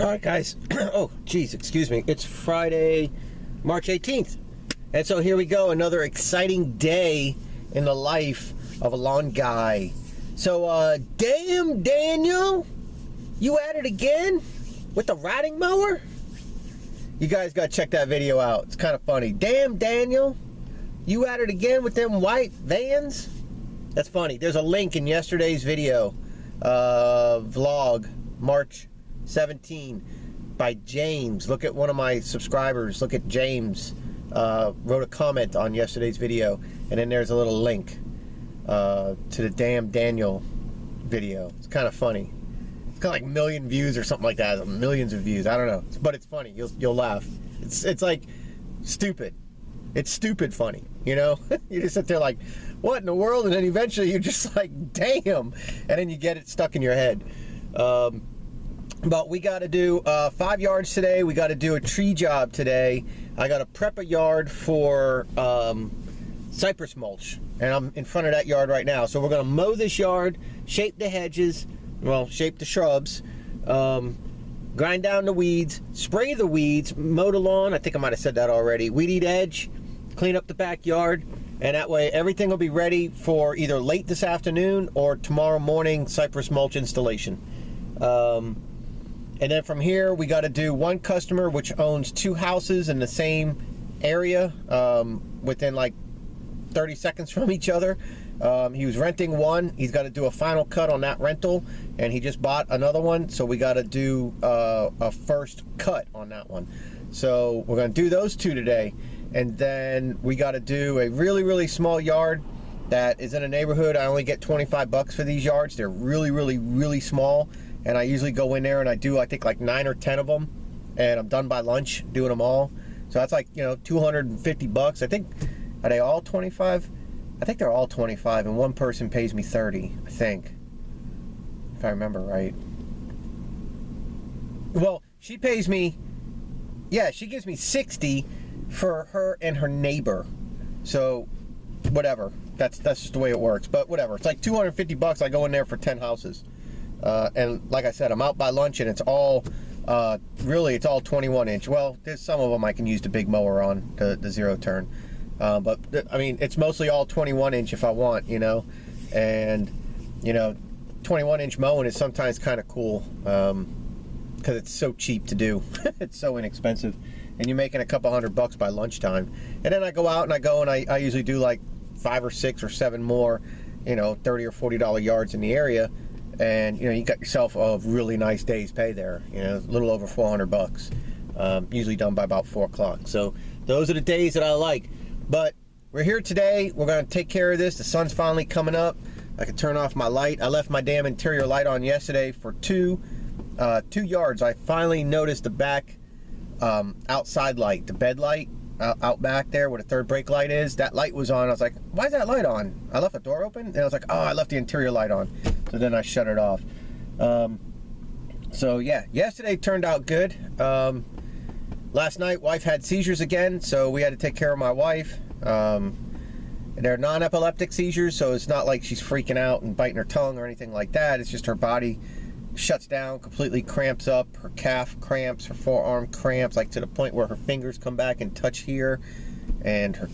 All right, guys. Oh, geez, excuse me. It's Friday, March 18th. And so here we go. Another exciting day in the life of a lawn guy. So, damn, Daniel, you at it again with the riding mower? You guys got to check that video out. It's kind of funny. Damn, Daniel, you at it again with them white vans? That's funny. There's a link in yesterday's video, vlog, March 17, by James. Look at one of my subscribers. Look at James. Wrote a comment on yesterday's video, and then there's a little link to the damn Daniel video. It's kind of funny. It's got like 1 million views or something like that. Millions of views. I don't know, but it's funny. You'll laugh. It's like stupid. It's stupid funny. You know, you just sit there like, what in the world? And then eventually you're just like, damn, and then you get it stuck in your head. But we got to do 5 yards today. We got to do a tree job today. I got to prep a yard for cypress mulch, and I'm in front of that yard right now. So we're going to mow this yard, shape the hedges, well, shape the shrubs, grind down the weeds, spray the weeds, mow the lawn. I think I might have said that already. Weed eat edge, clean up the backyard, and that way everything will be ready for either late this afternoon or tomorrow morning cypress mulch installation. And then from here, we got to do one customer which owns 2 houses in the same area, within like 30 seconds from each other. He was renting one. He's got to do a final cut on that rental, and he just bought another one. So we got to do a first cut on that one. So we're going to do those 2 today. And then we got to do a really, really small yard that is in a neighborhood. I only get $25 for these yards. They're really, really, really small. And I usually go in there and I do, I think, like 9 or 10 of them, and I'm done by lunch doing them all. So that's like, you know, $250. I think, are they all 25? I think they're all 25, and one person pays me 30, I think, if I remember right. Well, she pays me, yeah, she gives me 60 for her and her neighbor. So whatever, that's just the way it works. But whatever, it's like $250. I go in there for 10 houses. And like I said, I'm out by lunch, and it's all, really, it's all 21 inch. Well, there's some of them I can use the big mower on, the zero turn. But, I mean, it's mostly all 21 inch if I want, you know. And, you know, 21 inch mowing is sometimes kind of cool, because it's so cheap to do. It's so inexpensive. And you're making a couple $100 by lunchtime. And then I go out and I usually do like 5 or 6 or 7 more, you know, $30 or $40 yards in the area. And, you know, you got yourself a really nice day's pay there, you know, a little over $400, usually done by about 4 o'clock. So those are the days that I like. But we're here today. We're going to take care of this. The sun's finally coming up. I can turn off my light. I left my damn interior light on yesterday for 2 yards. I finally noticed the back outside light, the bed light out back there where the third brake light is. That light was on. I was like, why is that light on? I left the door open, and I was like, oh, I left the interior light on. So then I shut it off. So yeah, yesterday turned out good. Last night, wife had seizures again, so we had to take care of my wife. They're non-epileptic seizures, so it's not like she's freaking out and biting her tongue or anything like that. It's just her body shuts down, completely cramps up. Her calf cramps, her forearm cramps, like to the point where her fingers come back and touch here, and her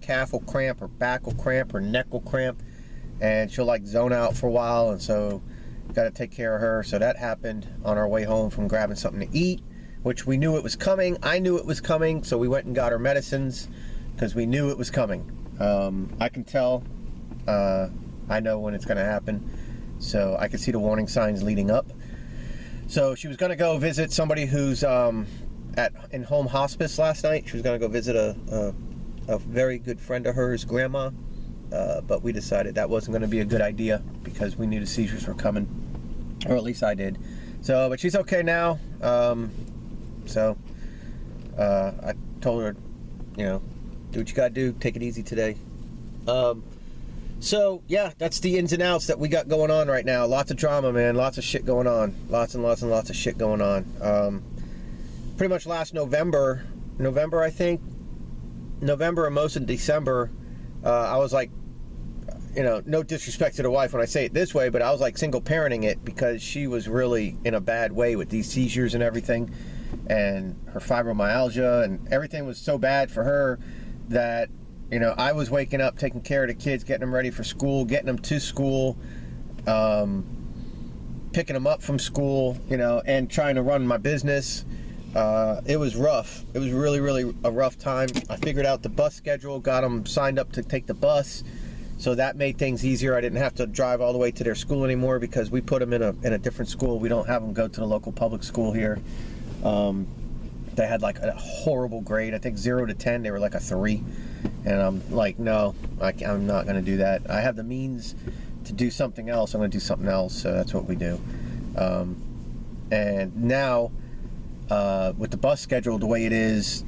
calf will cramp, her back will cramp, her neck will cramp, and she'll like zone out for a while. And so got to take care of her. So that happened on our way home from grabbing something to eat, which we knew it was coming. I knew it was coming, so we went and got our medicines because we knew it was coming. I can tell, I know when it's going to happen. So I could see the warning signs leading up. So she was going to go visit somebody who's in home hospice last night. She was going to go visit a very good friend of hers, grandma. But we decided that wasn't going to be a good idea because we knew the seizures were coming, or at least I did. So, but she's okay now. So I told her, you know, do what you got to do. Take it easy today. So, yeah, that's the ins and outs that we got going on right now. Lots of drama, man. Lots of shit going on. Lots and lots and lots of shit going on. Pretty much last November, I think, November and most of December, I was like, you know, no disrespect to the wife when I say it this way, but I was like single parenting it because she was really in a bad way with these seizures and everything, and her fibromyalgia, and everything was so bad for her that, you know, I was waking up, taking care of the kids, getting them ready for school, getting them to school, picking them up from school, you know, and trying to run my business. It was rough. It was really, really a rough time. I figured out the bus schedule, got them signed up to take the bus, so that made things easier. I didn't have to drive all the way to their school anymore because we put them in a different school. We don't have them go to the local public school here. They had like a horrible grade. I think 0 to 10, they were like a 3. And I'm like, no, I'm not going to do that. I have the means to do something else. I'm going to do something else. So that's what we do. And now, with the bus schedule the way it is,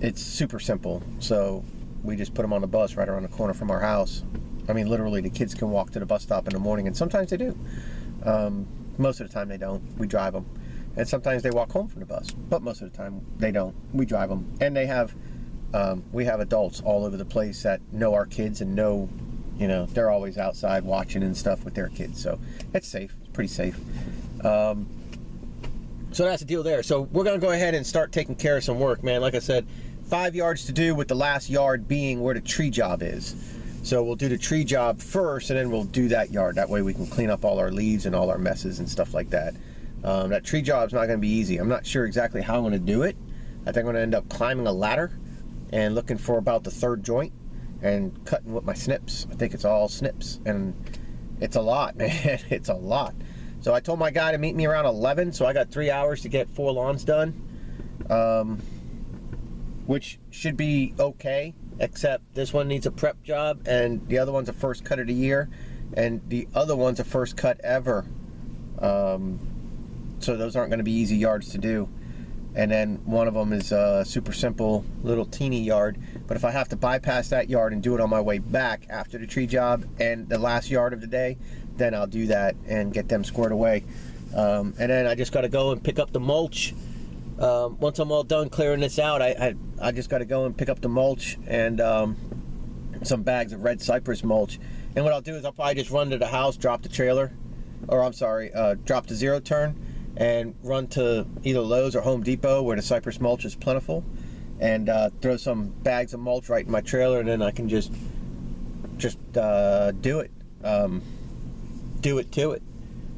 it's super simple. So we just put them on the bus right around the corner from our house. I mean, literally, the kids can walk to the bus stop in the morning, and sometimes they do. Most of the time they don't. We drive them. And sometimes they walk home from the bus, but most of the time they don't. We drive them. And they have, we have adults all over the place that know our kids and know, you know, they're always outside watching and stuff with their kids. So it's safe. It's pretty safe. So that's the deal there. So we're going to go ahead and start taking care of some work, man. Like I said, 5 yards to do, with the last yard being where the tree job is. So we'll do the tree job first, and then we'll do that yard. That way we can clean up all our leaves and all our messes and stuff like that. That tree job's not going to be easy. I'm not sure exactly how I'm going to do it. I think I'm going to end up climbing a ladder and looking for about the 3rd joint and cutting with my snips. I think it's all snips, and it's a lot, man. It's a lot. So I told my guy to meet me around 11, so I got 3 hours to get 4 lawns done, which should be okay, except this one needs a prep job, and the other one's a first cut of the year, and the other one's a first cut ever. So those aren't going to be easy yards to do. And then one of them is a super simple little teeny yard. But if I have to bypass that yard and do it on my way back after the tree job and the last yard of the day, then I'll do that and get them squared away. And then I just got to go and pick up the mulch. Once I'm all done clearing this out, I just got to go and pick up the mulch and some bags of red cypress mulch. And what I'll do is I'll probably just run to the house, drop the trailer, or I'm sorry, drop the 0 turn, and run to either Lowe's or Home Depot where the cypress mulch is plentiful, and throw some bags of mulch right in my trailer, and then I can just do it to it.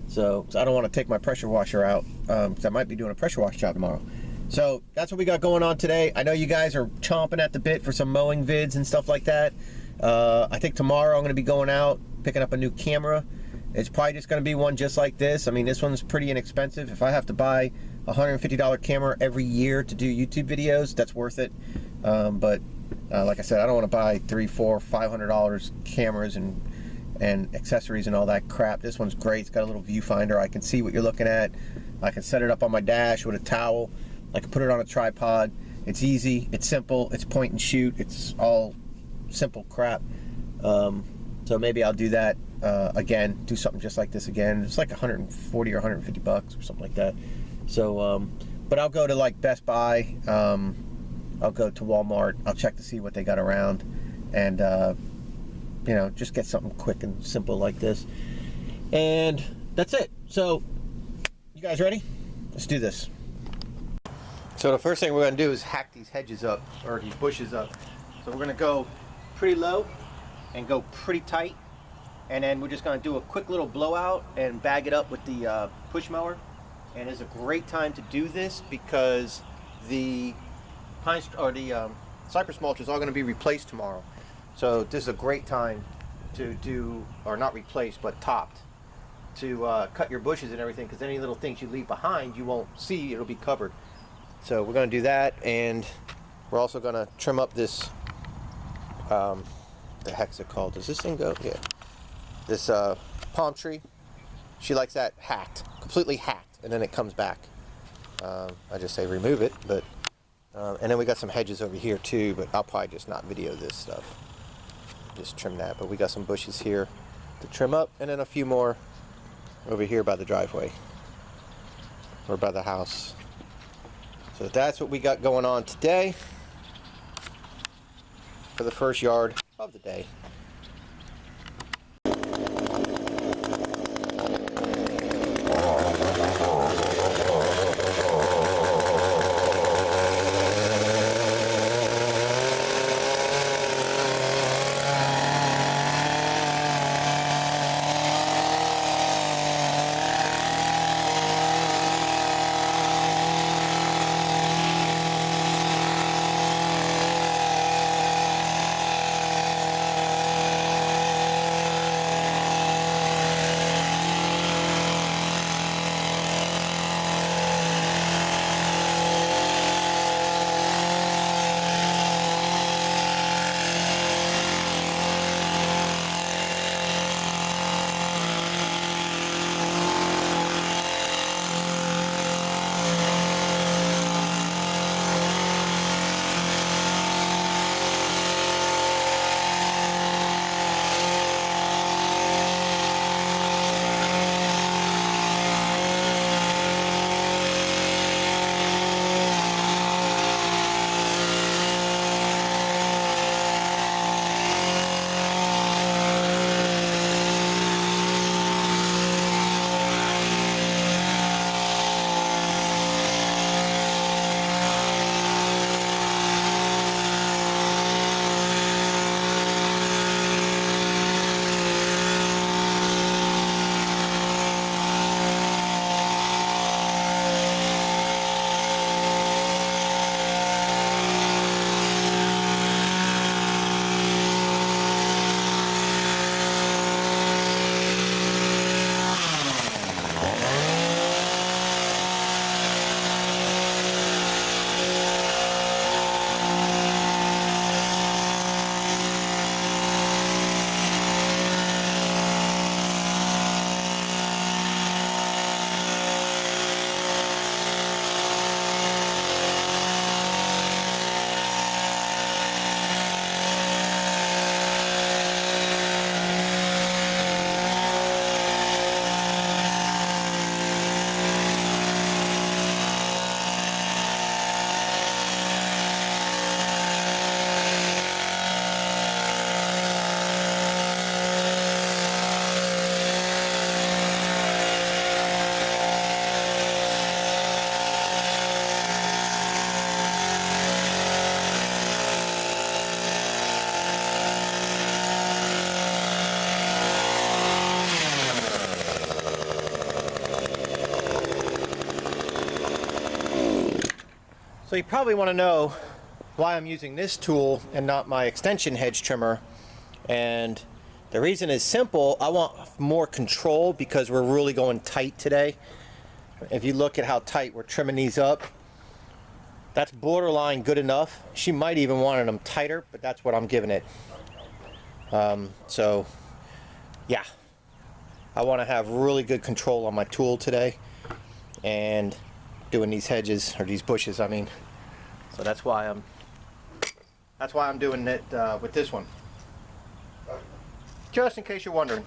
So I don't want to take my pressure washer out, because I might be doing a pressure wash job tomorrow. So that's what we got going on today. I know you guys are chomping at the bit for some mowing vids and stuff like that. I think tomorrow I'm going to be going out, picking up a new camera. It's probably just going to be one just like this. I mean, this one's pretty inexpensive. If I have to buy a $150 camera every year to do YouTube videos, that's worth it. But like I said, I don't want to buy $300, $400, $500 cameras and accessories and all that crap. This one's great. It's got a little viewfinder. I can see what you're looking at. I can set it up on my dash with a towel. I can put it on a tripod. It's easy. It's simple. It's point and shoot. It's all simple crap. So maybe I'll do that again, do something just like this again. It's like 140 or 150 bucks or something like that. So, but I'll go to like Best Buy, I'll go to Walmart, I'll check to see what they got around, and you know, just get something quick and simple like this. And that's it. So, you guys ready? Let's do this. So the first thing we're going to do is hack these hedges up, or these bushes up. So we're going to go pretty low and go pretty tight, and then we're just going to do a quick little blowout and bag it up with the push mower. And it's a great time to do this because the cypress mulch is all going to be replaced tomorrow. So this is a great time to do, or not replaced, but topped, to cut your bushes and everything, because any little things you leave behind you won't see, it'll be covered. So we're going to do that, and we're also going to trim up this, the heck's it called? Does this thing go? Yeah. This palm tree. She likes that hacked, completely hacked, and then it comes back. I just say remove it, but and then we got some hedges over here too, but I'll probably just not video this stuff. Just trim that, but we got some bushes here to trim up, and then a few more over here by the driveway or by the house. So that's what we got going on today for the first yard of the day. So you probably want to know why I'm using this tool and not my extension hedge trimmer, and the reason is simple. I want more control because we're really going tight today. If you look at how tight we're trimming these up, that's borderline good enough. She might even want them tighter, but that's what I'm giving it. So yeah, I want to have really good control on my tool today and doing these hedges, or these bushes I mean. So that's why I'm doing it with this one, just in case you're wondering.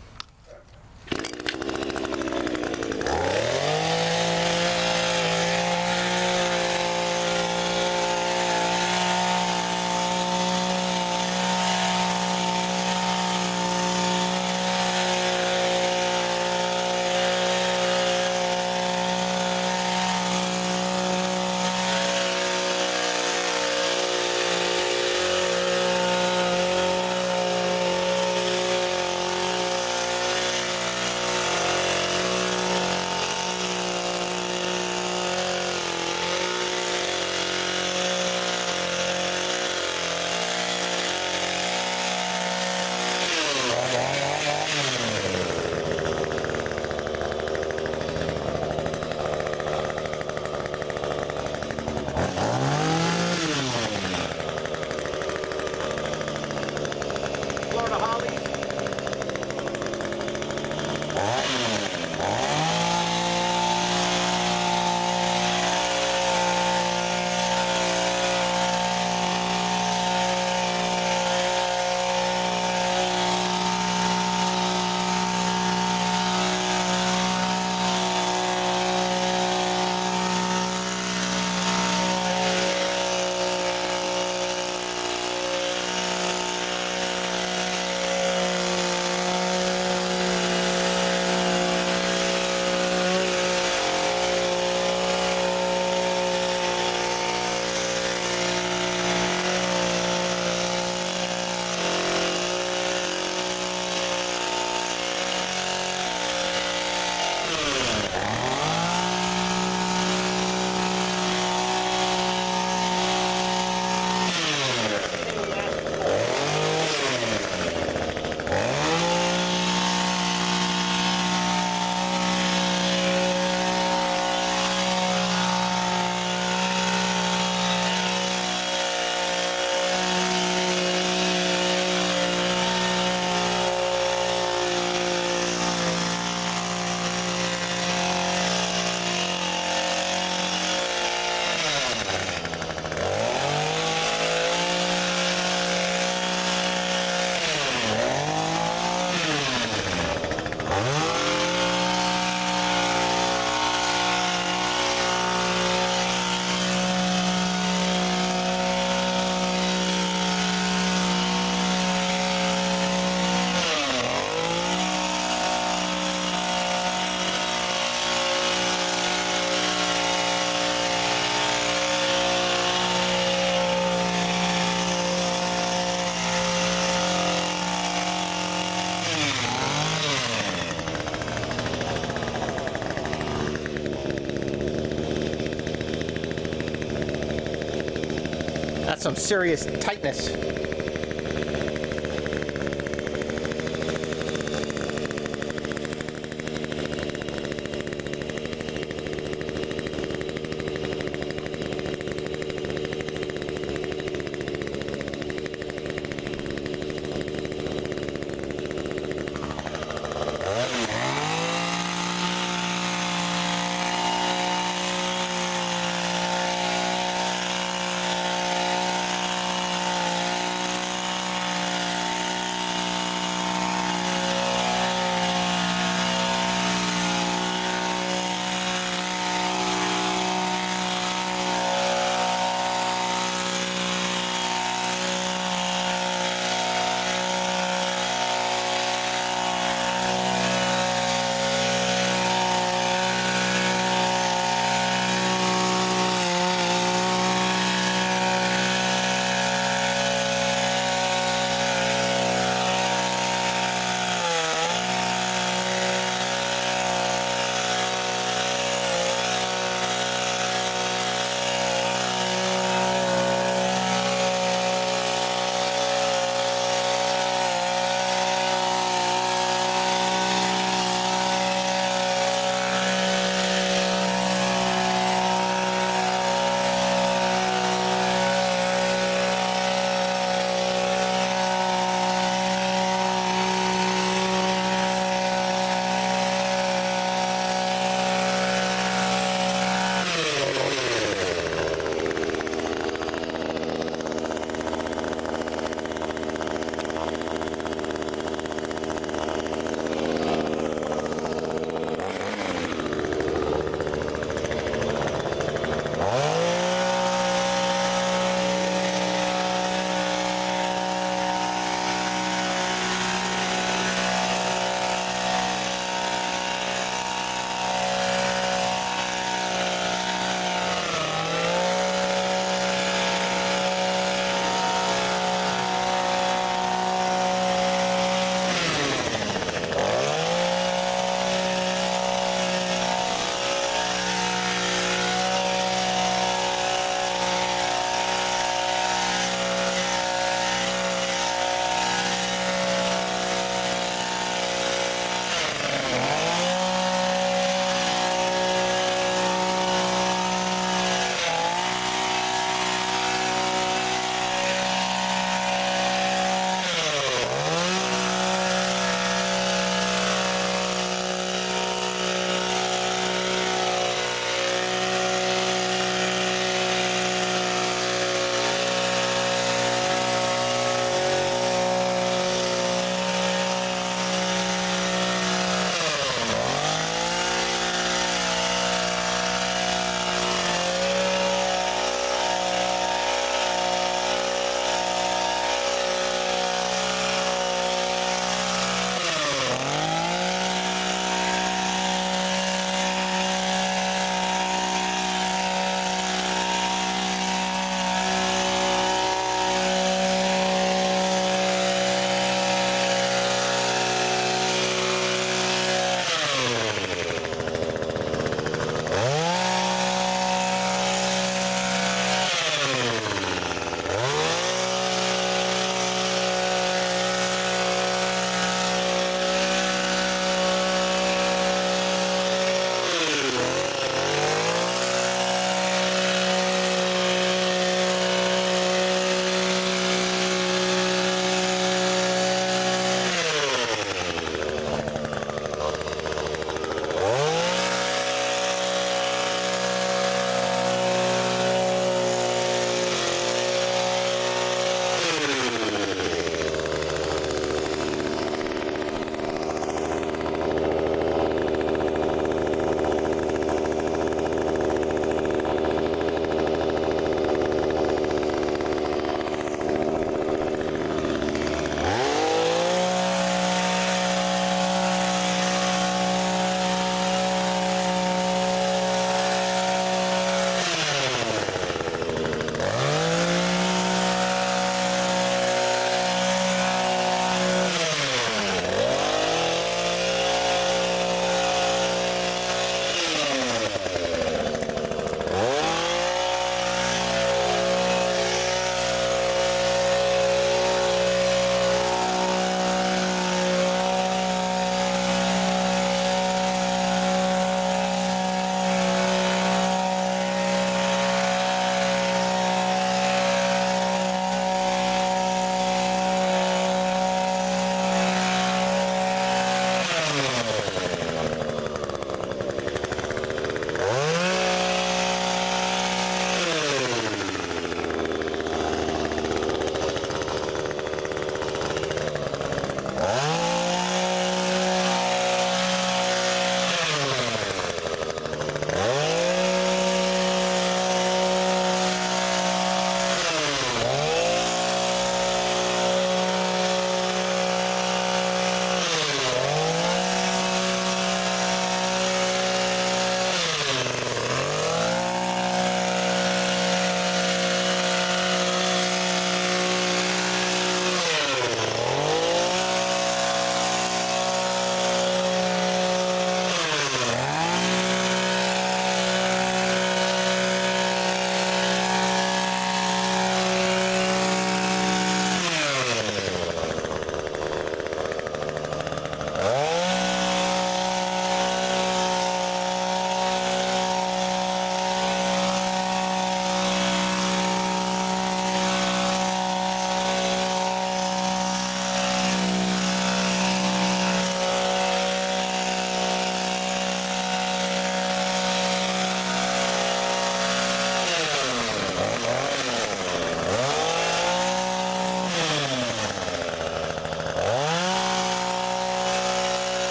That's some serious tightness.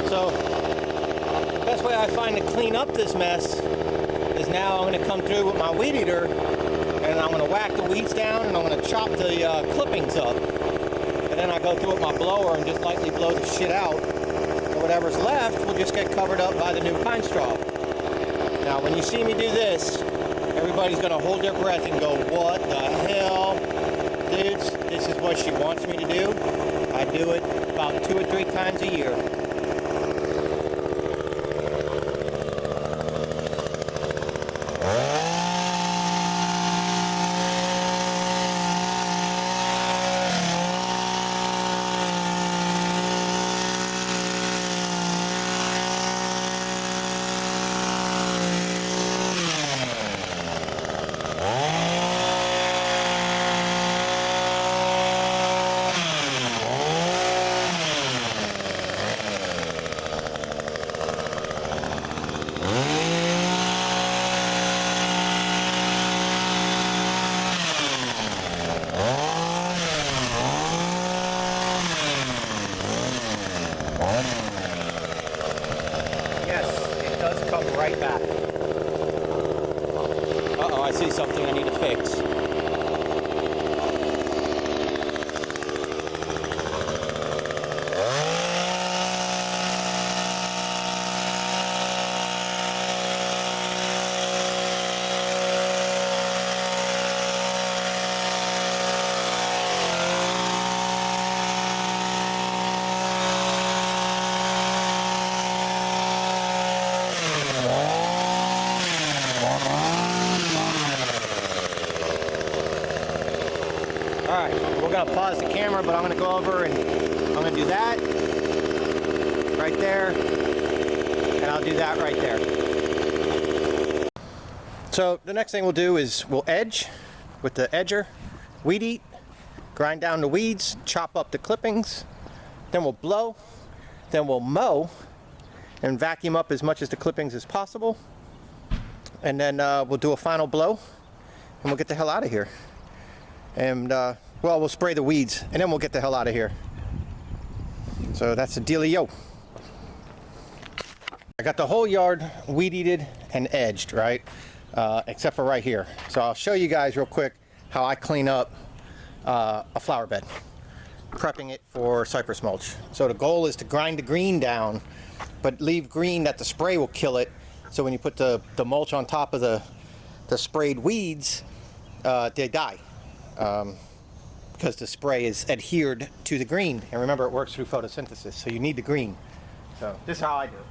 So the best way I find to clean up this mess is now I'm going to come through with my weed eater, and I'm going to whack the weeds down, and I'm going to chop the clippings up. And then I go through with my blower and just lightly blow the shit out. And whatever's left will just get covered up by the new pine straw. Now, when you see me do this, everybody's going to hold their breath and go, what the hell? Dudes, this is what she wants me to do. I do it about 2 or 3 times a year. Right back. Uh-oh, I see something I need to fix. Alright, we're going to pause the camera, but I'm going to go over and I'm going to do that right there, and I'll do that right there. So the next thing we'll do is we'll edge with the edger, weed eat, grind down the weeds, chop up the clippings, then we'll blow, then we'll mow and vacuum up as much as the clippings as possible, and then we'll do a final blow and we'll get the hell out of here. And well, we'll spray the weeds and then we'll get the hell out of here. So that's the dealio. I got the whole yard weed eated and edged, right? Except for right here. So I'll show you guys real quick how I clean up a flower bed, prepping it for cypress mulch. So the goal is to grind the green down, but leave green that the spray will kill it. So when you put the mulch on top of the sprayed weeds, they die. Because the spray is adhered to the green, and remember, it works through photosynthesis, so you need the green. So this is how I do it.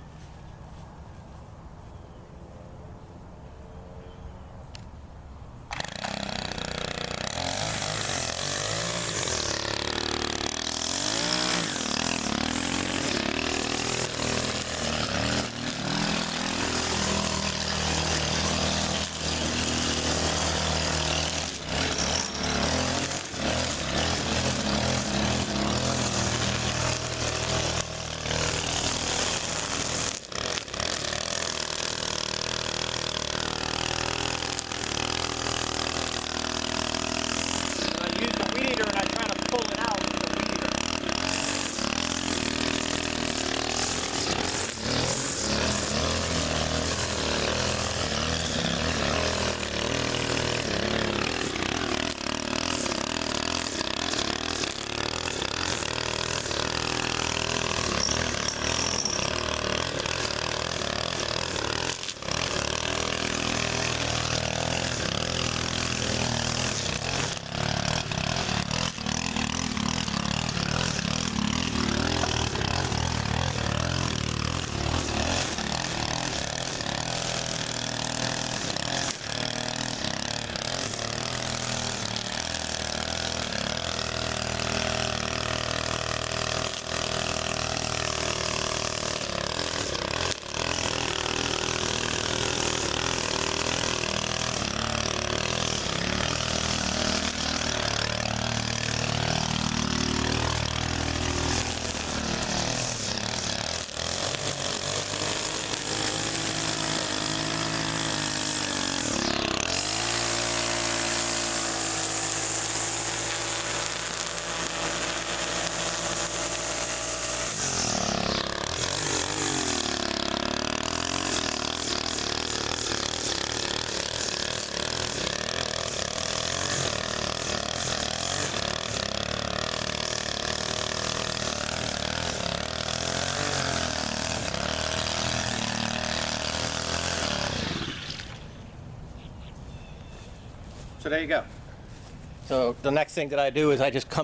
So there you go. So the next thing that I do is I just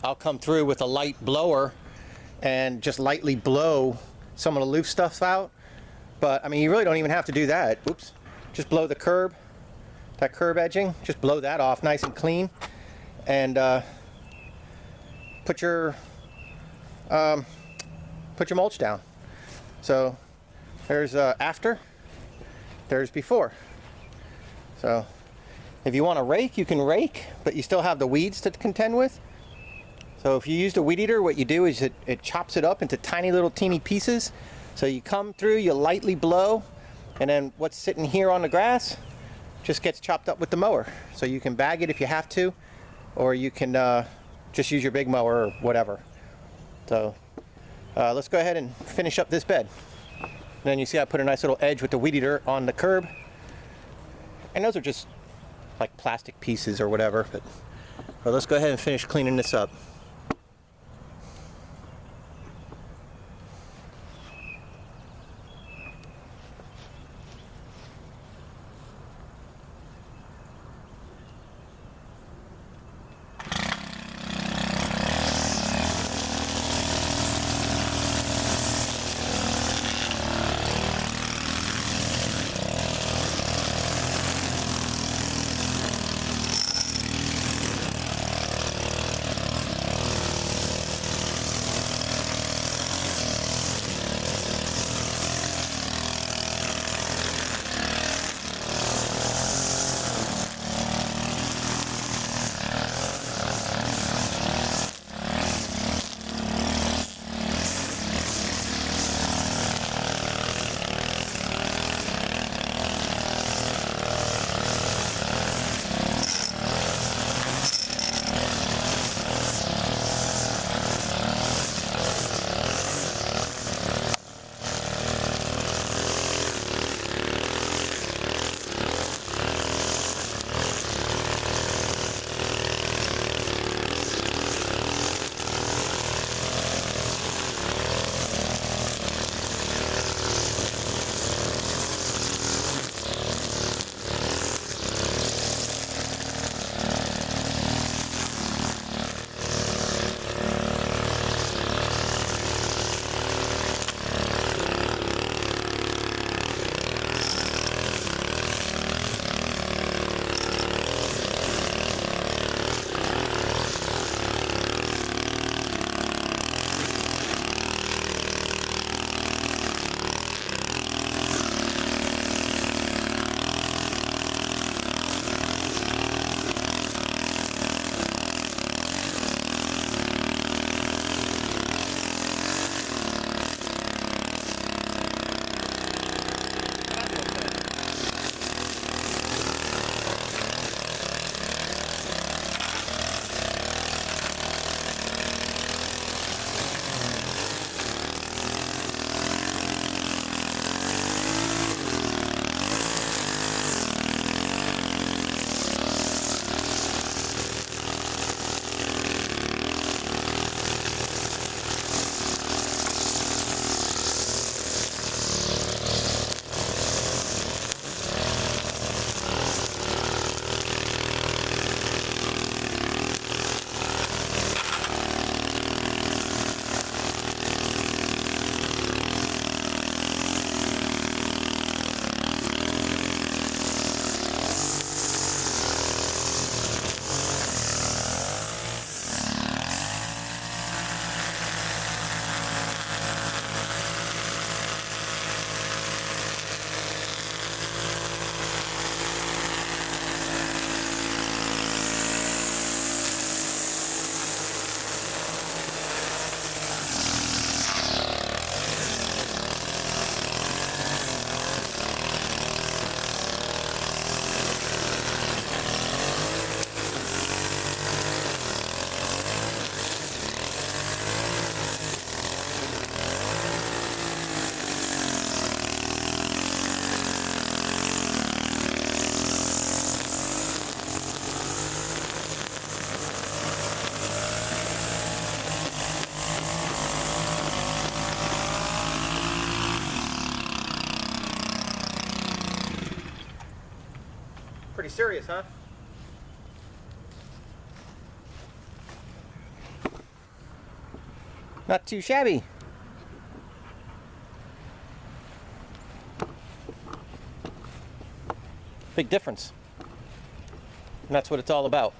I'll come through with a light blower and just lightly blow some of the loose stuff out. But I mean, you really don't even have to do that. Oops. Just blow the curb, that curb edging, just blow that off nice and clean, and put your mulch down. So there's after, there's before. So if you want to rake, you can rake, but you still have the weeds to contend with. So if you use the weed eater, what you do is it chops it up into tiny little teeny pieces. So you come through, you lightly blow, and then what's sitting here on the grass just gets chopped up with the mower. So you can bag it if you have to, or you can just use your big mower or whatever. So let's go ahead and finish up this bed. And then you see I put a nice little edge with the weed eater on the curb. And those are just like plastic pieces or whatever. But let's go ahead and finish cleaning this up. Pretty serious, huh? Not too shabby. Big difference. And that's what it's all about.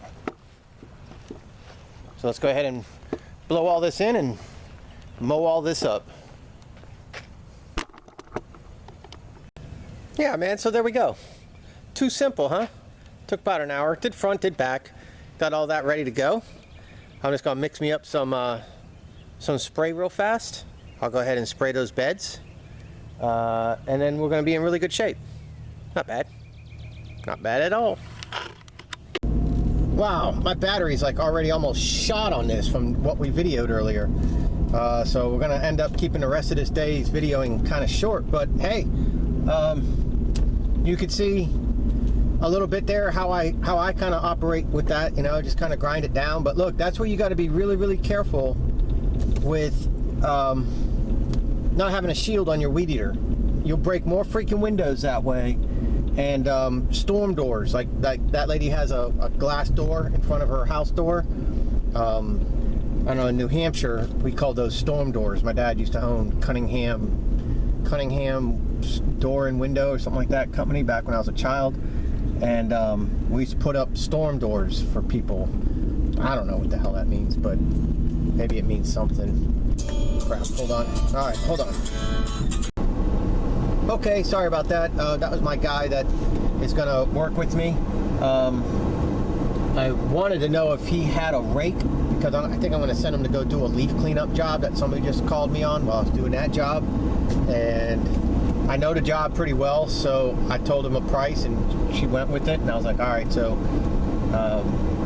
So let's go ahead and blow all this in and mow all this up. Yeah, man, so there we go. Too simple, huh? Took about an hour. Did front, did back. Got all that ready to go. I'm just gonna mix me up some spray real fast. I'll go ahead and spray those beds. And then we're gonna be in really good shape. Not bad. Not bad at all. Wow, my battery's like already almost shot on this from what we videoed earlier. So we're gonna end up keeping the rest of this day's videoing kind of short, but hey, you could see a little bit there how I kind of operate with that, you know, just kind of grind it down. But look, that's where you got to be really, really careful with not having a shield on your weed eater. You'll break more freaking windows that way. And storm doors, like that lady has a glass door in front of her house door. I don't know, in New Hampshire, we call those storm doors. My dad used to own Cunningham Door and Window or something like that company back when I was a child. And we used to put up storm doors for people. I don't know what the hell that means, but maybe it means something. Crap, hold on. All right, hold on. Okay, sorry about that. That was my guy that is going to work with me. I wanted to know if he had a rake, because I think I'm going to send him to go do a leaf cleanup job that somebody just called me on while I was doing that job. And I know the job pretty well, so I told him a price and she went with it. And I was like, all right, so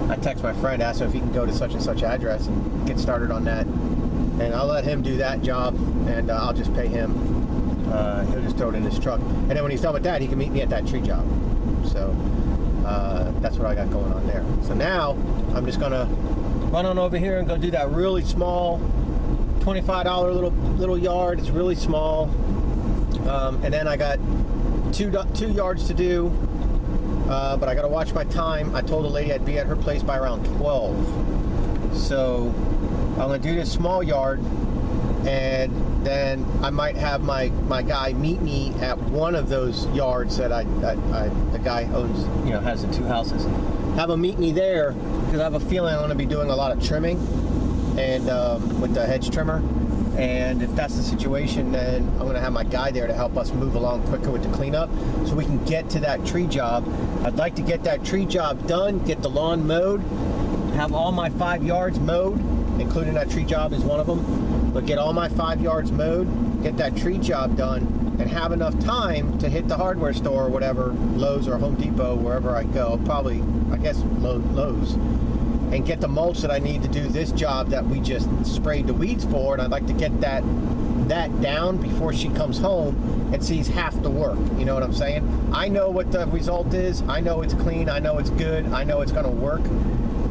I text my friend, asked him if he can go to such and such address and get started on that. And I'll let him do that job, and I'll just pay him. He'll just throw it in his truck, and then when he's done with that, he can meet me at that tree job. So that's what I got going on there. So now I'm just gonna run on over here and go do that really small $25 little yard. It's really small, and then I got two yards to do, but I gotta watch my time. I told the lady I'd be at her place by around 12, so I'm gonna do this small yard, and then I might have my guy meet me at one of those yards that the guy owns, you know, has the two houses. Have him meet me there, because I have a feeling I'm going to be doing a lot of trimming and with the hedge trimmer. And if that's the situation, then I'm going to have my guy there to help us move along quicker with the cleanup, so we can get to that tree job. I'd like to get that tree job done, get the lawn mowed, have all my 5 yards mowed, including that tree job is one of them. But get all my 5 yards mowed, get that tree job done, and have enough time to hit the hardware store or whatever, Lowe's or Home Depot, wherever I go, probably, I guess, Lowe's, and get the mulch that I need to do this job that we just sprayed the weeds for. And I'd like to get that down before she comes home and sees half the work. You know what I'm saying? I know what the result is. I know it's clean. I know it's good. I know it's going to work.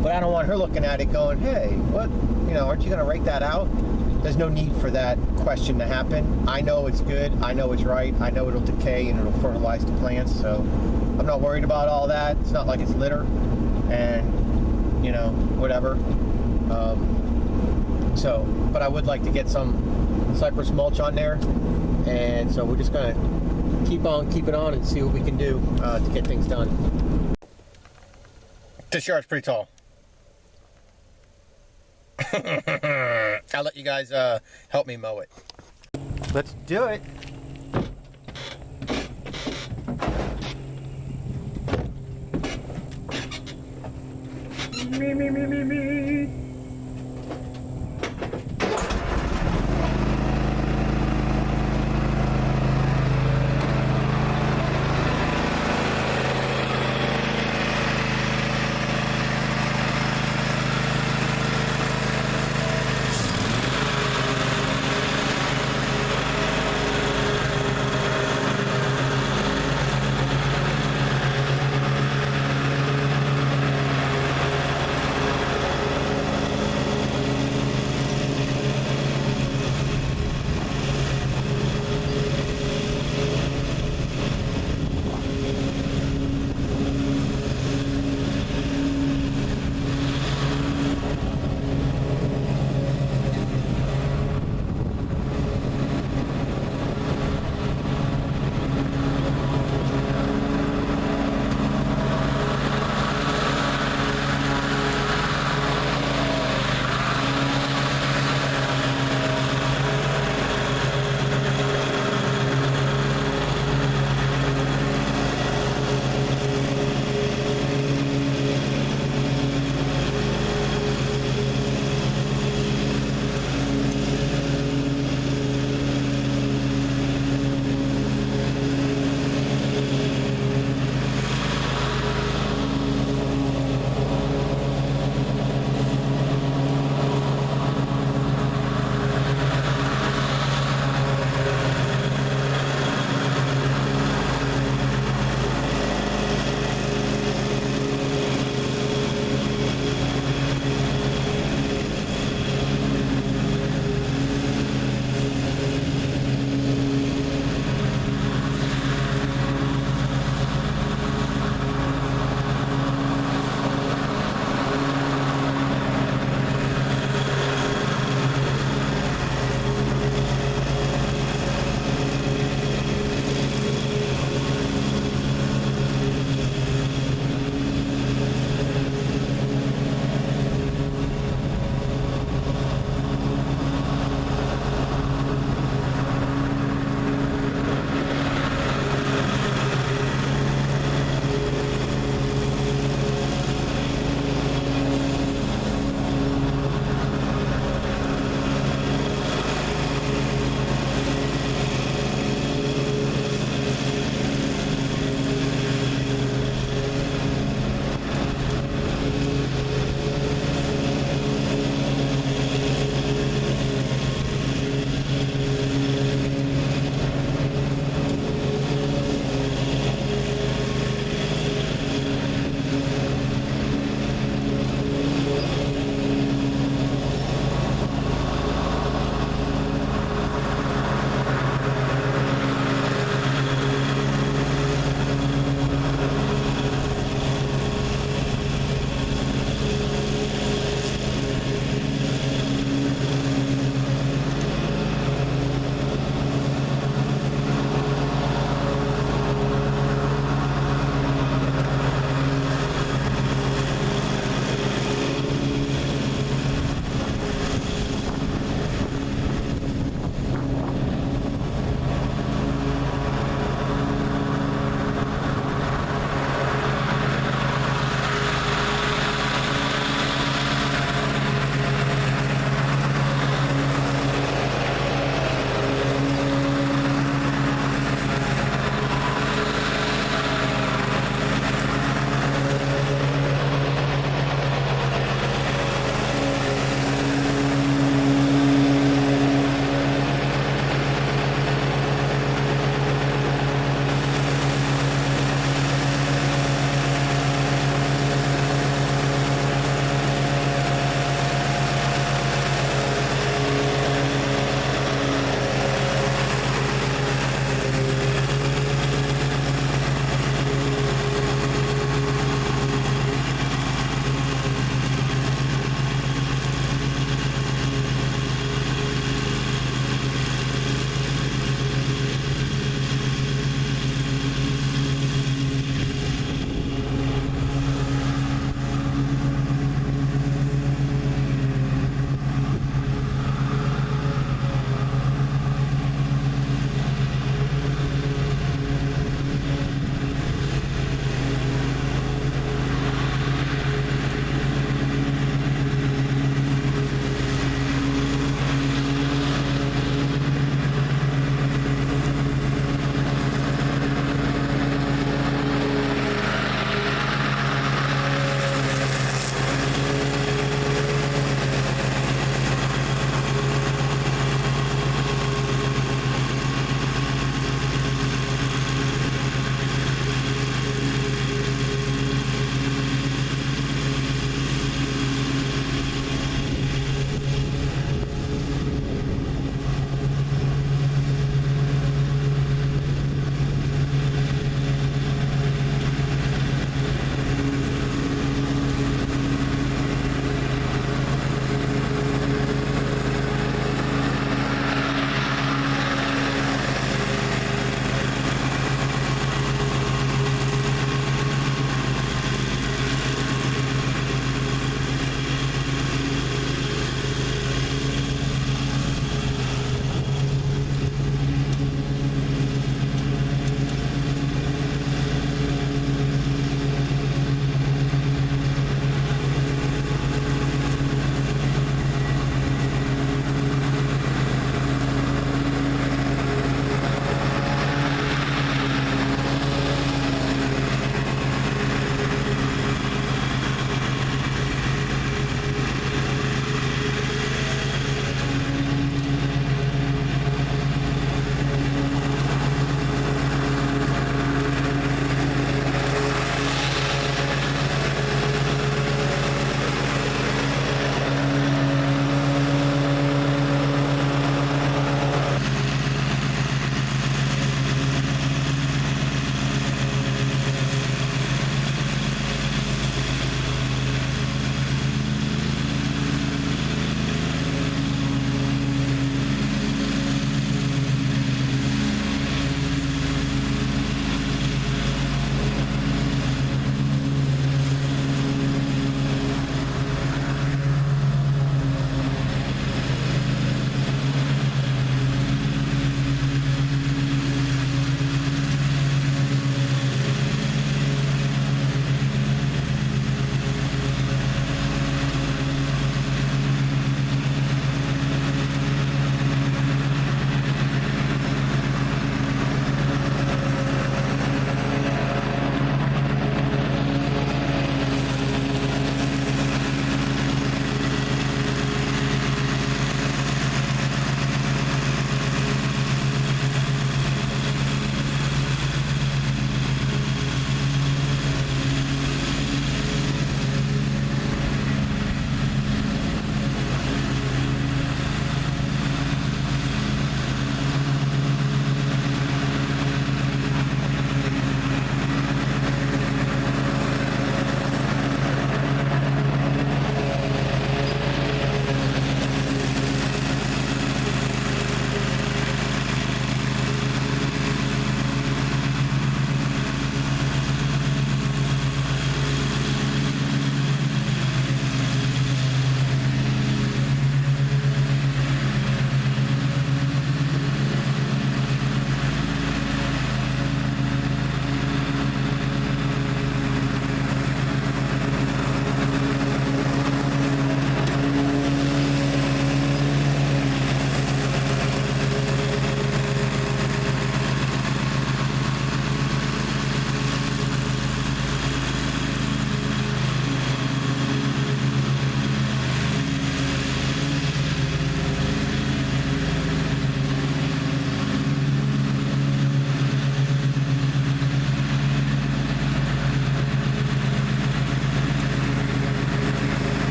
But I don't want her looking at it going, hey, what? You know, aren't you going to rake that out? There's no need for that question to happen. I know it's good. I know it's right. I know it'll decay and it'll fertilize the plants. So I'm not worried about all that. It's not like it's litter and, you know, whatever. But I would like to get some cypress mulch on there. And so we're just going to keep it on and see what we can do to get things done. This yard's pretty tall. I'll let you guys help me mow it. Let's do it. Me.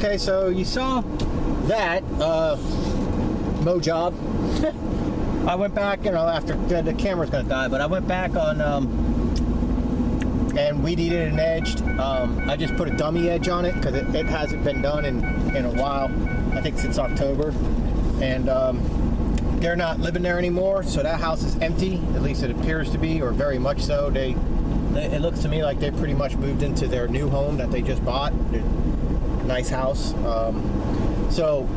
Okay, so you saw that mow job. I went back, you know, after the camera's gonna die, but I went back on and weed eated and edged. I just put a dummy edge on it because it hasn't been done in a while. I think since October, and they're not living there anymore, so that house is empty. At least it appears to be, or very much so. It looks to me like they pretty much moved into their new home that they just bought. Nice house. So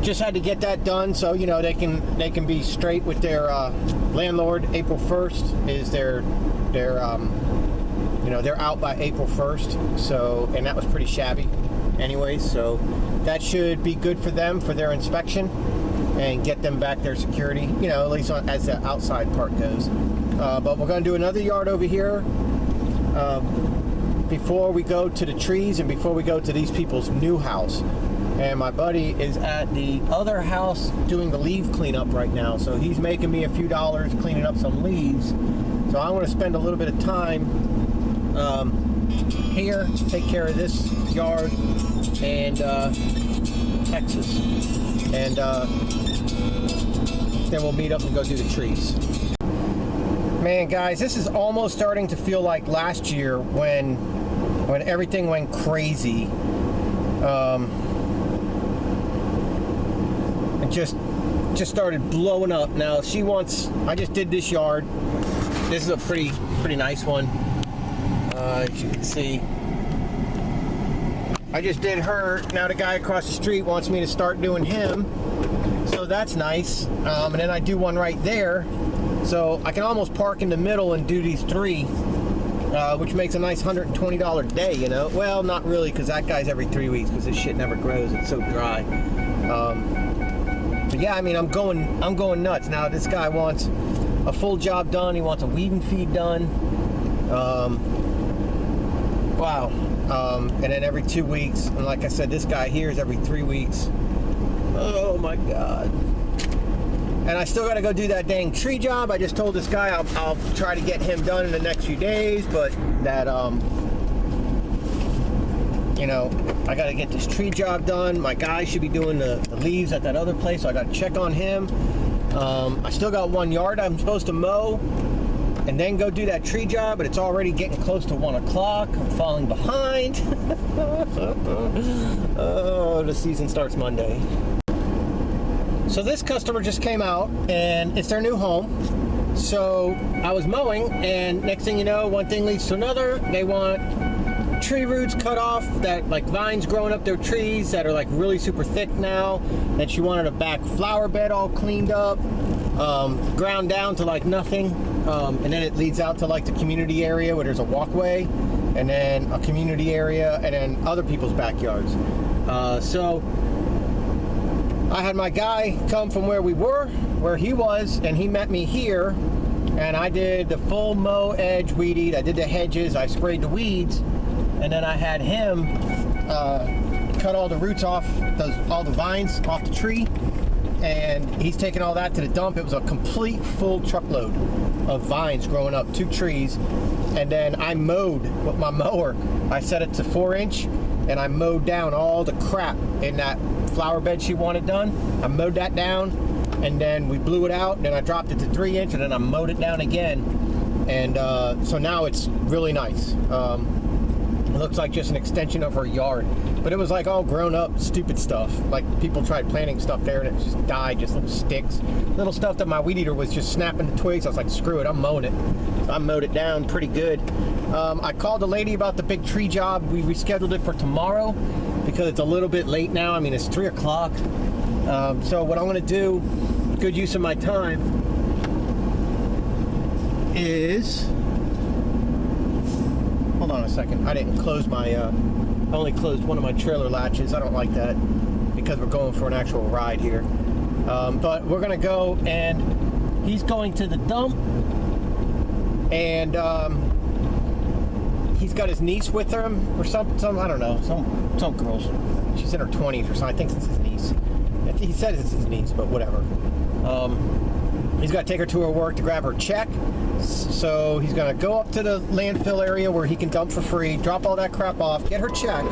just had to get that done, so you know they can be straight with their landlord. April 1st is their you know, they're out by April 1st. So, and that was pretty shabby anyways, so that should be good for them for their inspection and get them back their security, you know, at least as the outside part goes. But we're going to do another yard over here before we go to the trees and before we go to these people's new house. And my buddy is at the other house doing the leaf cleanup right now, so he's making me a few dollars cleaning up some leaves. So I want to spend a little bit of time here, take care of this yard and Texas, and then we'll meet up and go do the trees. Man, guys, this is almost starting to feel like last year when everything went crazy. It just started blowing up. Now she wants. I just did this yard. This is a pretty nice one. As you can see, I just did her. Now the guy across the street wants me to start doing him. So that's nice. And then I do one right there. So I can almost park in the middle and do these three, which makes a nice $120 day, you know. Well, not really, because that guy's every 3 weeks because this shit never grows. It's so dry. But yeah, I mean, I'm going nuts. Now this guy wants a full job done. He wants a weed and feed done. Wow. And then every 2 weeks. And like I said, this guy here is every 3 weeks. Oh my God. And I still got to go do that dang tree job. I just told this guy I'll try to get him done in the next few days, but that, you know, I got to get this tree job done. My guy should be doing the leaves at that other place, so I got to check on him. I still got 1 yard I'm supposed to mow and then go do that tree job, but it's already getting close to 1 o'clock. I'm falling behind. Oh, the season starts Monday. So this customer just came out, and it's their new home. So I was mowing, and next thing you know, one thing leads to another. They want tree roots cut off, that like vines growing up their trees that are like really super thick now. And she wanted a back flower bed all cleaned up, ground down to like nothing. And then it leads out to like the community area where there's a walkway, and then a community area, and then other people's backyards. So I had my guy come from where he was, and he met me here, and I did the full mow, edge, weed eat. I did the hedges, I sprayed the weeds, and then I had him cut all the roots off, all the vines off the tree, and he's taking all that to the dump. It was a complete full truckload of vines growing up 2 trees, and then I mowed with my mower. I set it to 4-inch, and I mowed down all the crap in that flower bed she wanted done. I mowed that down, and then we blew it out, and then I dropped it to 3-inch, and then I mowed it down again, and so now it's really nice. It looks like just an extension of her yard, but it was like all grown up stupid stuff. Like people tried planting stuff there and it just died, just little sticks, little stuff that my weed eater was just snapping the twigs. I was like, screw it, I'm mowing it. So I mowed it down pretty good. I called the lady about the big tree job. We rescheduled it for tomorrow because it's a little bit late now. I mean, it's 3 o'clock. So what I'm gonna do, good use of my time, is, hold on a second. I didn't close my, I only closed one of my trailer latches. I don't like that because we're going for an actual ride here. But we're gonna go, and he's going to the dump, and he's got his niece with him or some I don't know, some girl. She's in her 20s or something. I think it's his niece. He said it's his niece, but whatever. He's got to take her to her work to grab her check. So he's going to go up to the landfill area where he can dump for free, drop all that crap off, get her check,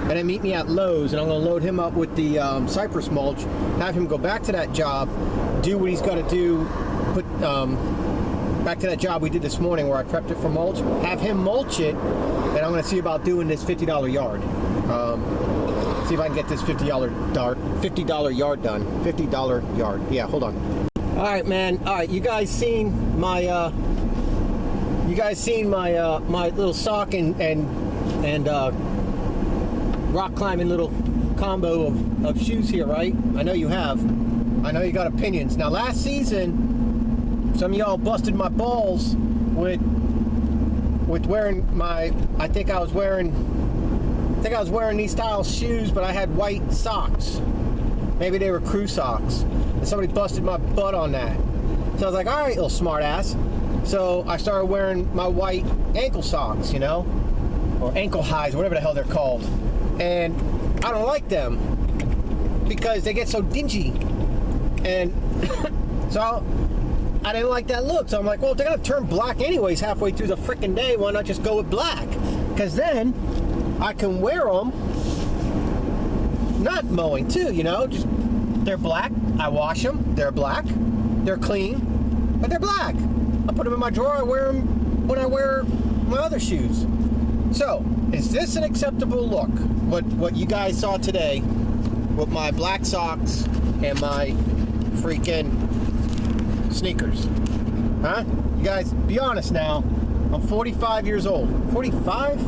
and then meet me at Lowe's, and I'm going to load him up with the cypress mulch, have him go back to that job, do what he's got to do, put back to that job we did this morning where I prepped it for mulch, have him mulch it, and I'm going to see about doing this $50 yard. See if I can get this $50 yard done. $50 yard. Yeah, hold on. All right, man. All right, you guys seen my my little sock and rock climbing little combo of shoes here, right? I know you have. I know you got opinions. Now, last season, some of y'all busted my balls with wearing my. I think I was wearing these style shoes, but I had white socks. Maybe they were crew socks. And somebody busted my butt on that. So I was like, all right, little smart ass. So I started wearing my white ankle socks, you know, or ankle highs, whatever the hell they're called. And I don't like them because they get so dingy. And so I didn't like that look. So I'm like, well, if they're going to turn black anyways halfway through the freaking day, why not just go with black? Because then I can wear them not mowing too, you know, just they're black. I wash them. They're black. They're clean, but they're black. I put them in my drawer. I wear them when I wear my other shoes. So, is this an acceptable look? What you guys saw today with my black socks and my freaking sneakers? Huh? You guys, be honest now. I'm 45 years old. 45?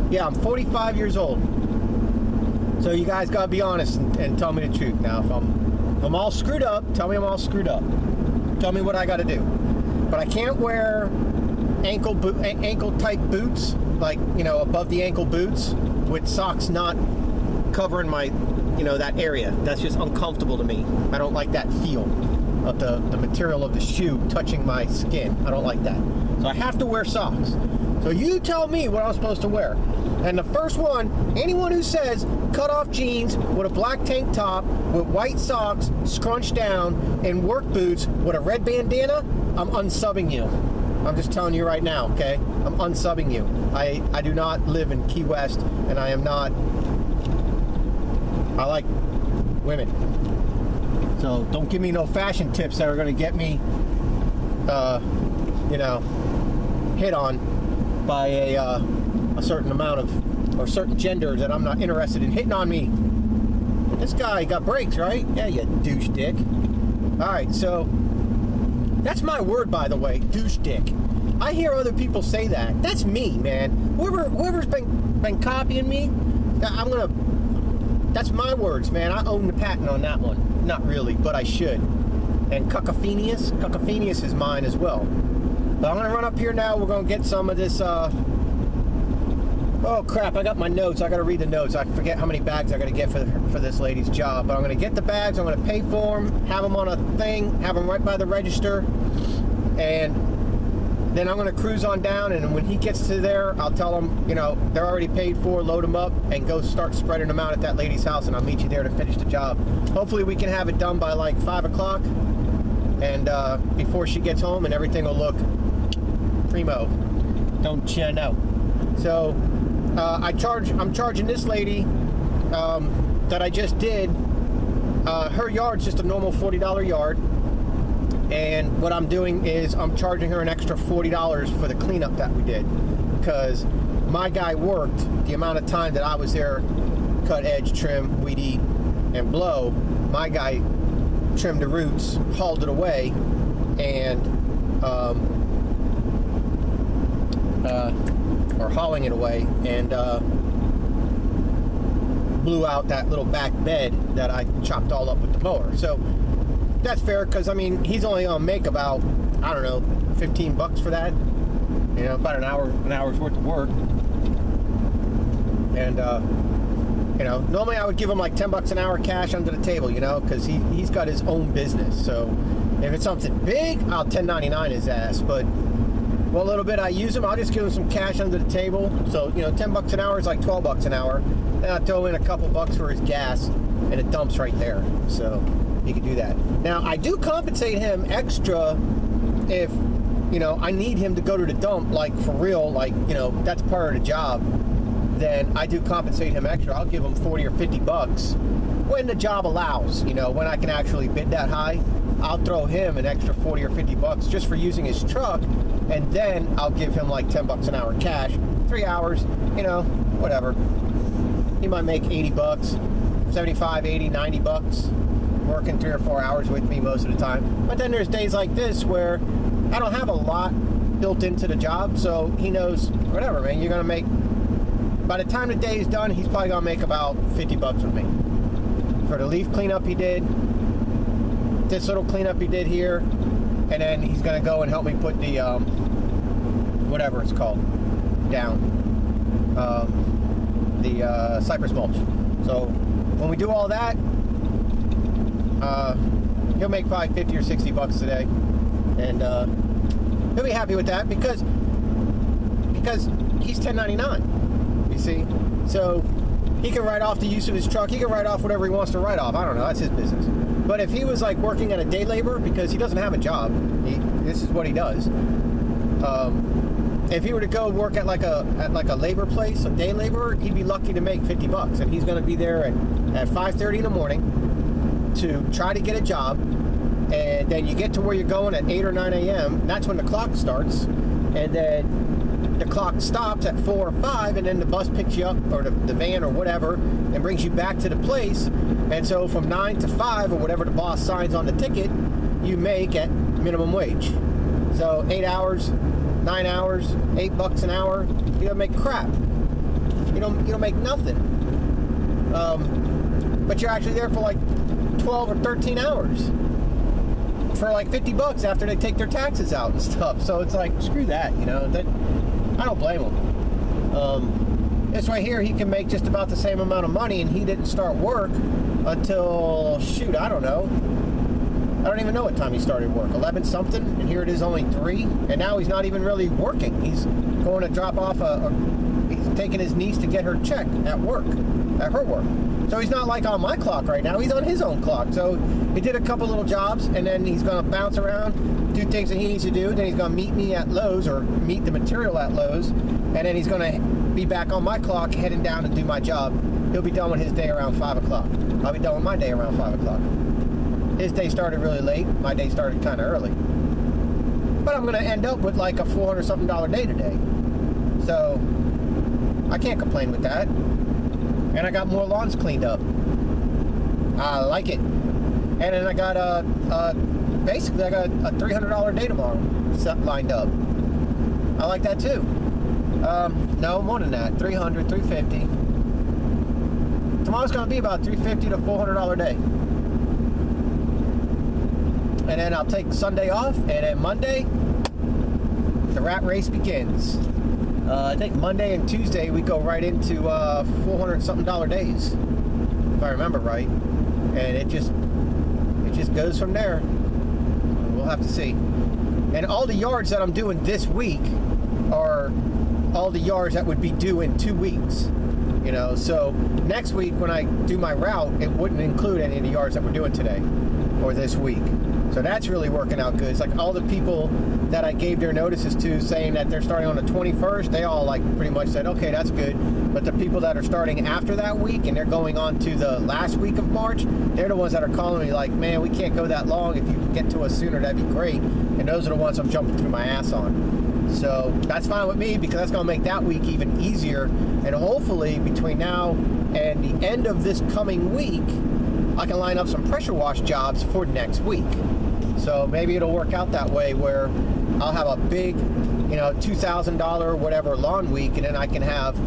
Yeah, I'm 45 years old. So you guys gotta be honest and tell me the truth. Now, if I'm all screwed up, tell me I'm all screwed up. Tell me what I gotta do. But I can't wear ankle type boots, like, you know, above the ankle boots with socks not covering my, you know, that area. That's just uncomfortable to me. I don't like that feel of the material of the shoe touching my skin. I don't like that. So I have to wear socks. So you tell me what I'm supposed to wear. And the first one, anyone who says cut off jeans with a black tank top with white socks scrunched down and work boots with a red bandana, I'm unsubbing you. I'm just telling you right now, okay? I'm unsubbing you. I do not live in Key West, and I am not. I like women. So don't give me no fashion tips that are going to get me, you know, hit on by a certain amount of, or certain gender that I'm not interested in hitting on me. This guy got brakes, right? Yeah, you douche dick. All right, so that's my word, by the way, douche dick. I hear other people say that. That's me, man. Whoever's been copying me, that's my words, man. I own the patent on that one. Not really, but I should. And Cuckophenius is mine as well. But I'm gonna run up here now. We're gonna get some of this, oh crap, I got my notes. I gotta read the notes. I forget how many bags I gotta get for this lady's job. But I'm gonna get the bags, I'm gonna pay for them, have them on a thing, have them right by the register, and then I'm gonna cruise on down, and when he gets to there, I'll tell him, you know, they're already paid for, load them up, and go start spreading them out at that lady's house, and I'll meet you there to finish the job. Hopefully we can have it done by like 5 o'clock, and before she gets home, and everything will look primo. Don't you know? So I'm charging this lady that I just did. Her yard's just a normal $40 yard, and what I'm doing is I'm charging her an extra $40 for the cleanup that we did, because my guy worked the amount of time that I was there. Cut, edge, trim, weed eat, and blow. My guy trimmed the roots, hauled it away, and or hauling it away, and blew out that little back bed that I chopped all up with the mower. So that's fair, because I mean, he's only gonna make about, I don't know, 15 bucks for that, you know, about an hour's worth of work. And you know, normally I would give him like 10 bucks an hour cash under the table, you know, because he's got his own business. So if it's something big, I'll 1099 his ass. But well, a little bit I use him, I'll just give him some cash under the table. So, you know, 10 bucks an hour is like 12 bucks an hour. Then I'll throw in a couple bucks for his gas, and it dumps right there. So he can do that. Now, I do compensate him extra if, you know, I need him to go to the dump, like for real, like, you know, that's part of the job. then I do compensate him extra. I'll give him 40 or 50 bucks when the job allows, you know, when I can actually bid that high. I'll throw him an extra 40 or 50 bucks just for using his truck, and then I'll give him like 10 bucks an hour cash. 3 hours, you know, whatever. He might make 80 bucks, 75, 80, 90 bucks working 3 or 4 hours with me most of the time. But then there's days like this where I don't have a lot built into the job, so he knows, whatever, man, you're gonna make, by the time the day is done, he's probably gonna make about 50 bucks with me. For the leaf cleanup he did, this little cleanup he did here, and then he's gonna go and help me put the, whatever it's called, down. The cypress mulch. So when we do all that, he'll make probably 50 or 60 bucks a day, and he'll be happy with that because he's 1099, you see. So he can write off the use of his truck. He can write off whatever he wants to write off. I don't know. That's his business. But if he was like working at a day labor, because he doesn't have a job, this is what he does. If he were to go work at like a labor place, a day laborer, he'd be lucky to make 50 bucks, and he's going to be there at 5:30 in the morning to try to get a job, and then you get to where you're going at 8 or 9 a.m. That's when the clock starts, and then the clock stops at 4 or 5, and then the bus picks you up, or the van or whatever, and brings you back to the place. And so from 9 to 5, or whatever the boss signs on the ticket, you make at minimum wage. So 8 hours, 9 hours, 8 bucks an hour, you don't make crap. You don't make nothing. But you're actually there for like 12 or 13 hours for like 50 bucks after they take their taxes out and stuff. So it's like, screw that, you know. That, I don't blame him. This right here, he can make just about the same amount of money, and he didn't start work until, shoot, I don't know. I don't even know what time he started work. 11 something, and here it is only 3, and now he's not even really working. He's going to drop off he's taking his niece to get her check at work, at her work. So he's not like on my clock right now. He's on his own clock. So he did a couple little jobs, and then he's going to bounce around, do things that he needs to do. Then he's going to meet me at Lowe's, or meet the material at Lowe's, and then he's going to be back on my clock, heading down to do my job. He'll be done with his day around 5 o'clock. I'll be done with my day around 5 o'clock. His day started really late. My day started kind of early. But I'm going to end up with like a $400-something day today. So I can't complain with that. And I got more lawns cleaned up. I like it. And then I got basically I got a $300 day tomorrow lined up. I like that too. No, more than that. $300, $350. Tomorrow's going to be about $350 to $400 day. And then I'll take Sunday off, and then Monday, the rat race begins. I think Monday and Tuesday we go right into $400-something days, if I remember right. And it just goes from there. We'll have to see. And all the yards that I'm doing this week are all the yards that would be due in 2 weeks. You know, so next week when I do my route, it wouldn't include any of the yards that we're doing today or this week. So that's really working out good. It's like all the people that I gave their notices to saying that they're starting on the 21st, they all like pretty much said, okay, that's good. But the people that are starting after that week and they're going on to the last week of March, they're the ones that are calling me like, man, we can't go that long. If you can get to us sooner, that'd be great. And those are the ones I'm jumping through my ass on. So that's fine with me, because that's going to make that week even easier. And hopefully between now and the end of this coming week, I can line up some pressure wash jobs for next week. So maybe it'll work out that way where I'll have a big, you know, $2,000 whatever lawn week, and then I can have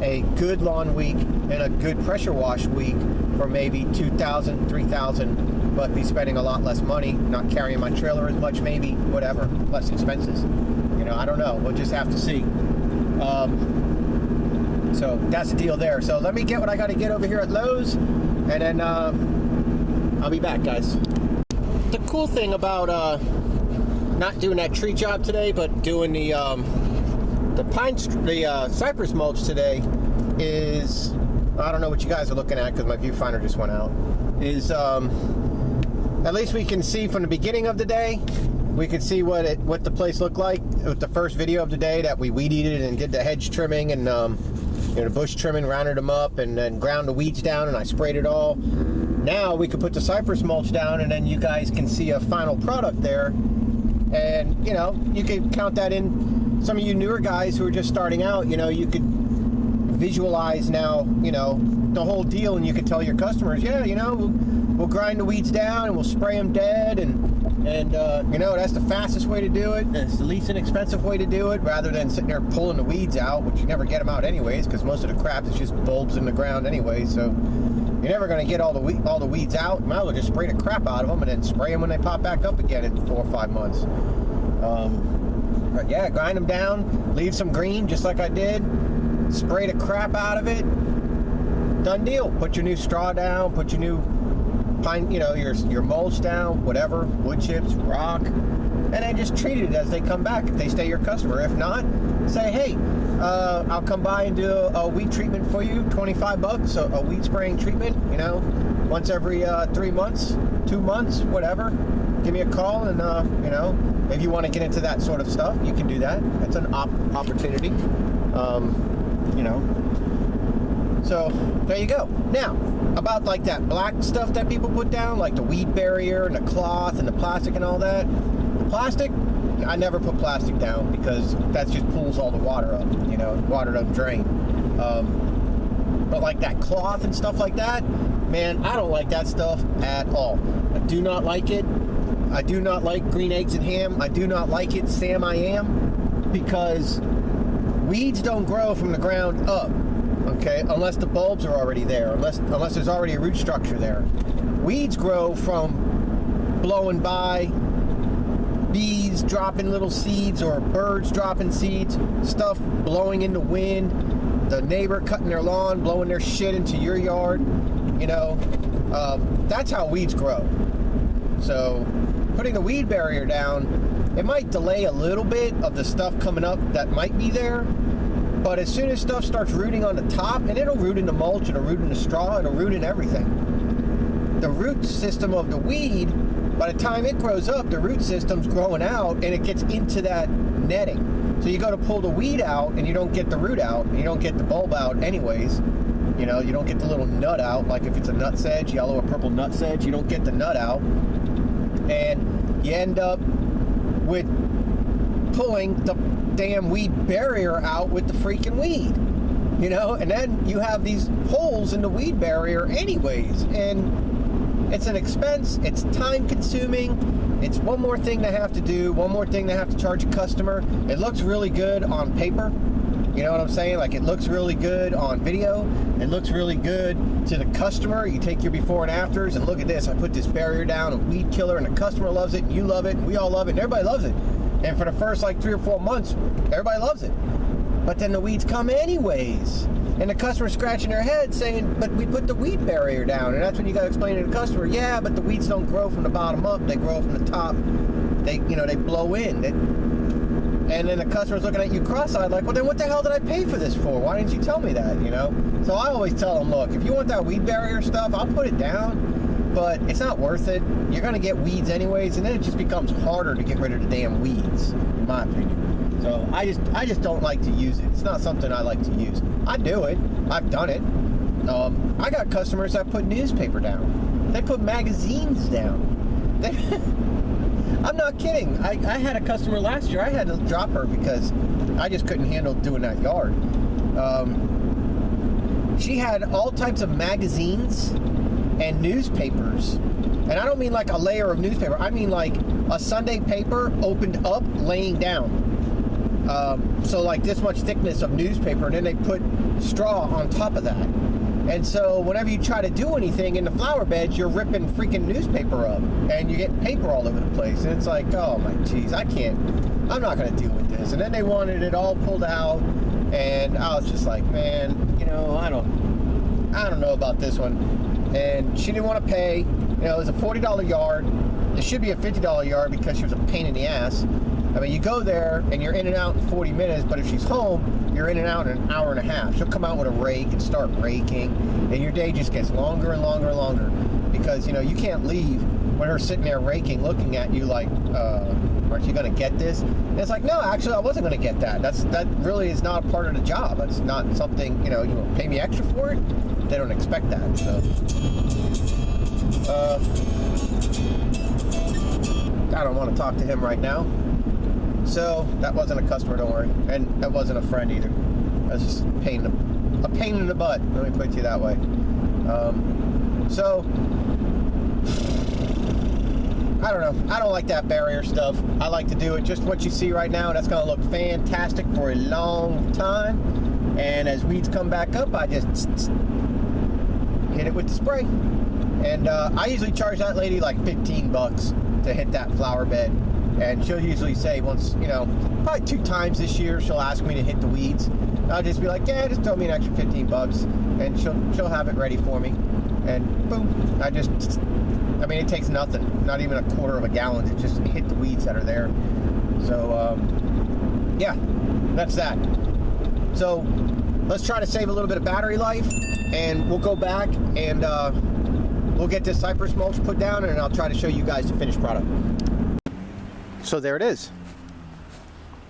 a good lawn week and a good pressure wash week for maybe $2,000, $3,000, but be spending a lot less money, not carrying my trailer as much, maybe, whatever, less expenses. You know, I don't know. We'll just have to see. So that's the deal there. So let me get what I got to get over here at Lowe's, and then I'll be back, guys. The cool thing about not doing that tree job today, but doing the cypress mulch today is, I don't know what you guys are looking at because my viewfinder just went out, is at least we can see from the beginning of the day, we could see what the place looked like with the first video of the day that we weed eated and did the hedge trimming and the bush trimming, rounded them up, and then ground the weeds down, and I sprayed it all. Now we could put the cypress mulch down, and then you guys can see a final product there. And, you could count that in. Some of you newer guys who are just starting out, you could visualize now, the whole deal, and you could tell your customers, yeah, we'll grind the weeds down, and we'll spray them dead, and that's the fastest way to do it. It's the least inexpensive way to do it, rather than sitting there pulling the weeds out, which you never get them out anyways, because most of the crap is just bulbs in the ground anyway, so you're never going to get all the weeds out. You might as well just spray the crap out of them and then spray them when they pop back up again in 4 or 5 months. But yeah, grind them down, leave some green just like I did, spray the crap out of it, done deal. Put your new straw down, put your new pine, your mulch down, whatever, wood chips, rock, and then just treat it as they come back if they stay your customer. If not, say, hey, I'll come by and do a weed treatment for you, $25, a weed spraying treatment, once every 3 months, 2 months, whatever. Give me a call, and if you want to get into that sort of stuff, you can do that. That's an opportunity, So there you go. Now, about like that black stuff that people put down, like the weed barrier and the cloth and the plastic and all that. The plastic, I never put plastic down because that just pulls all the water up. Water doesn't drain. But like that cloth and stuff like that, man, I don't like that stuff at all. I do not like it. I do not like green eggs and ham. I do not like it, Sam I am, because weeds don't grow from the ground up, okay, unless the bulbs are already there, unless there's already a root structure there. Weeds grow from blowing by, bees dropping little seeds, or birds dropping seeds, stuff blowing in the wind, the neighbor cutting their lawn, blowing their shit into your yard, that's how weeds grow. So putting the weed barrier down, it might delay a little bit of the stuff coming up that might be there, but as soon as stuff starts rooting on the top, and it'll root in the mulch, it'll root in the straw, it'll root in everything. The root system of the weed, by the time it grows up, the root system's growing out, and it gets into that netting. So you go to pull the weed out, and you don't get the root out, and you don't get the bulb out anyways. You don't get the little nut out, like if it's a nut sedge, yellow or purple nut sedge, you don't get the nut out. And you end up with pulling the damn weed barrier out with the freaking weed, and then you have these holes in the weed barrier anyways, and it's an expense, it's time consuming, it's one more thing they have to do, one more thing they have to charge a customer. It looks really good on paper, you know what I'm saying? Like, it looks really good on video. It looks really good to the customer. You take your before and afters and look at this. I put this barrier down, a weed killer, and the customer loves it, and you love it, and we all love it, and everybody loves it. And for the first, 3 or 4 months, everybody loves it. But then the weeds come anyways. And the customer's scratching their head saying, but we put the weed barrier down. And that's when you got to explain to the customer, yeah, but the weeds don't grow from the bottom up. They grow from the top. They blow in. And then the customer's looking at you cross-eyed like, well, then what the hell did I pay for this for? Why didn't you tell me that, So I always tell them, look, if you want that weed barrier stuff, I'll put it down, but it's not worth it. You're going to get weeds anyways, and then it just becomes harder to get rid of the damn weeds, in my opinion. So I just don't like to use it. It's not something I like to use. I do it. I've done it. I got customers that put newspaper down. They put magazines down. I'm not kidding. I had a customer last year. I had to drop her because I just couldn't handle doing that yard. She had all types of magazines and newspapers. And I don't mean like a layer of newspaper. I mean like a Sunday paper opened up, laying down. So like this much thickness of newspaper, and then they put straw on top of that. And so whenever you try to do anything in the flower beds, you're ripping freaking newspaper up, and you get paper all over the place. And it's like, oh my jeez, I'm not going to deal with this. And then they wanted it all pulled out, and I was just like, man, I don't know about this one. And she didn't want to pay. It was a $40 yard. It should be a $50 yard because she was a pain in the ass. I mean, you go there and you're in and out in 40 minutes, but if she's home, you're in and out in an hour and a half. She'll come out with a rake and start raking, and your day just gets longer and longer and longer because, you can't leave when her sitting there raking, looking at you like, aren't you going to get this? And it's like, no, actually, I wasn't going to get that. That really is not part of the job. It's not something, you pay me extra for it. They don't expect that. So, I don't want to talk to him right now. So that wasn't a customer, don't worry, and that wasn't a friend either. That's just a pain in the butt. Let me put it to you that way. So I don't know. I don't like that barrier stuff. I like to do it just what you see right now. That's going to look fantastic for a long time. And as weeds come back up, I just hit it with the spray. And I usually charge that lady like 15 bucks to hit that flower bed. And she'll usually say once, probably 2 times this year, she'll ask me to hit the weeds. I'll just be like, yeah, just throw me an extra 15 bucks. And she'll have it ready for me. And boom, it takes nothing. Not even a quarter of a gallon to just hit the weeds that are there. So, yeah, that's that. So, let's try to save a little bit of battery life. And we'll go back and we'll get this cypress mulch put down, and I'll try to show you guys the finished product. So there it is.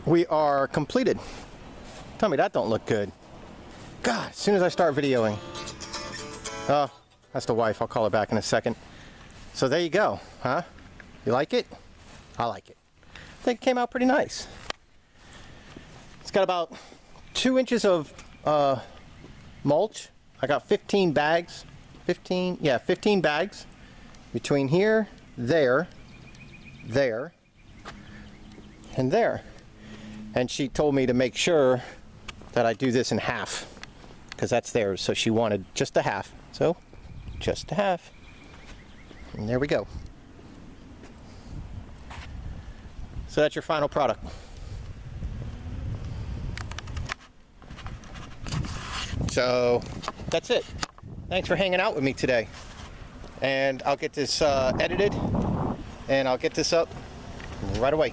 We are completed. Tell me that don't look good. God, as soon as I start videoing. Oh, that's the wife. I'll call her back in a second. So there you go, huh? You like it? I like it. I think it came out pretty nice. It's got about 2 inches of mulch. I got 15 bags. 15 bags between here, there, and there. And she told me to make sure that I do this in half, because that's theirs. So she wanted just a half. So just a half. And there we go. So that's your final product. So that's it. Thanks for hanging out with me today. And I'll get this edited, and I'll get this up right away.